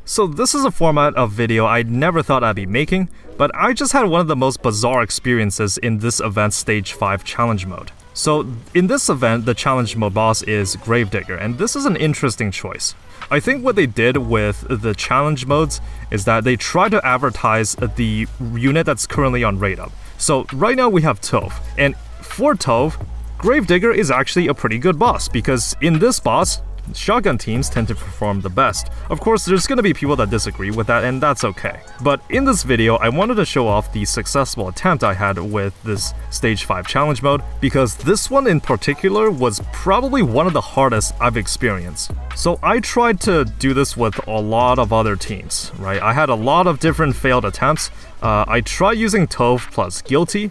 So this is a format of video I never thought I'd be making, but I just had one of the most bizarre experiences in this event's Stage 5 challenge mode. So in this event, the challenge mode boss is Gravedigger, and this is an interesting choice. I think what they did with the challenge modes is that they try to advertise the unit that's currently on rate up. So right now we have Tove, and for Tove, Gravedigger is actually a pretty good boss because in this boss, shotgun teams tend to perform the best. Of course, there's gonna be people that disagree with that, and that's okay. But in this video, I wanted to show off the successful attempt I had with this Stage 5 challenge mode, because this one in particular was probably one of the hardest I've experienced. So I tried to do this with a lot of other teams, right? I had a lot of different failed attempts. I tried using Tove plus Guilty.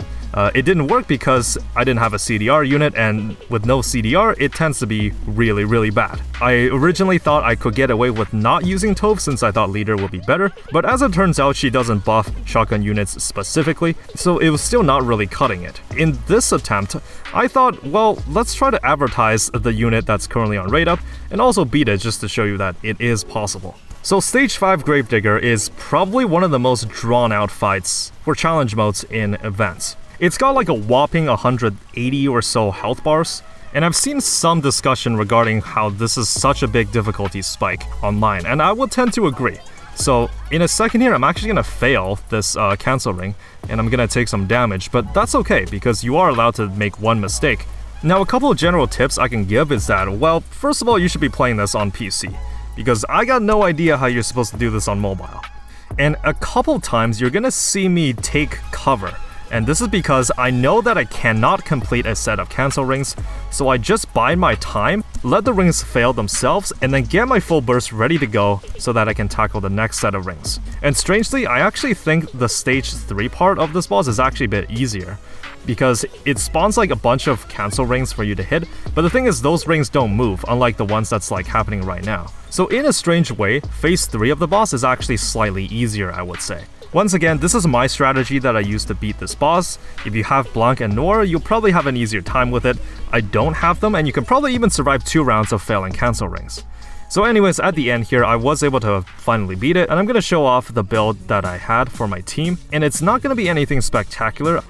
It didn't work because I didn't have a CDR unit, and with no CDR, it tends to be really bad. I originally thought I could get away with not using Tove since I thought Leader would be better, but as it turns out, she doesn't buff shotgun units specifically, so it was still not really cutting it. In this attempt, I thought, well, let's try to advertise the unit that's currently on rate up, and also beat it just to show you that it is possible. So Stage 5 Gravedigger is probably one of the most drawn out fights for challenge modes in events. It's got like a whopping 180 or so health bars, and I've seen some discussion regarding how this is such a big difficulty spike online, and I would tend to agree. So in a second here, I'm actually gonna fail this cancel ring, and I'm gonna take some damage, but that's okay because you are allowed to make one mistake. Now a couple of general tips I can give is that, well, first of all, you should be playing this on PC, because I got no idea how you're supposed to do this on mobile. And a couple times you're gonna see me take cover, and this is because I know that I cannot complete a set of cancel rings, so I just bide my time, let the rings fail themselves, and then get my full burst ready to go so that I can tackle the next set of rings. And strangely, I actually think the stage 3 part of this boss is actually a bit easier, because it spawns like a bunch of cancel rings for you to hit, but the thing is those rings don't move, unlike the ones that's like happening right now. So in a strange way, phase 3 of the boss is actually slightly easier, I would say. Once again, this is my strategy that I use to beat this boss. If you have Blanc and Noir, you'll probably have an easier time with it. I don't have them, and you can probably even survive 2 rounds of failing cancel rings. So anyways, at the end here, I was able to finally beat it, and I'm gonna show off the build that I had for my team, and it's not gonna be anything spectacular.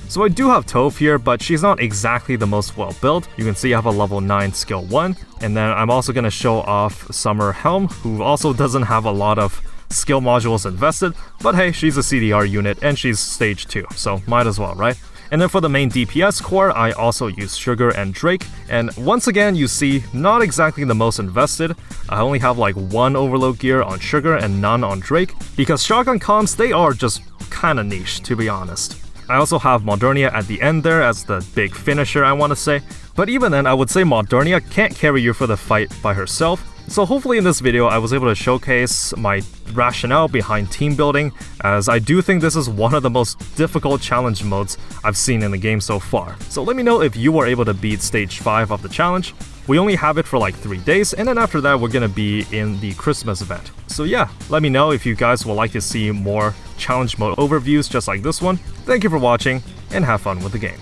So I do have Tove here, but she's not exactly the most well built. You can see I have a level 9 skill 1, and then I'm also gonna show off Summer Helm, who also doesn't have a lot of skill modules invested, but hey, she's a CDR unit and she's stage 2, so might as well, right? And then for the main DPS core, I also use Sugar and Drake, and once again you see, not exactly the most invested. I only have like 1 overload gear on Sugar and none on Drake, because shotgun comms, they are just kinda niche, to be honest. I also have Modernia at the end there as the big finisher, I want to say, but even then I would say Modernia can't carry you for the fight by herself. So hopefully in this video I was able to showcase my rationale behind team building, as I do think this is one of the most difficult challenge modes I've seen in the game so far. So let me know if you were able to beat stage 5 of the challenge. We only have it for like 3 days, and then after that we're gonna be in the Christmas event. So yeah, let me know if you guys would like to see more challenge mode overviews just like this one. Thank you for watching, and have fun with the game.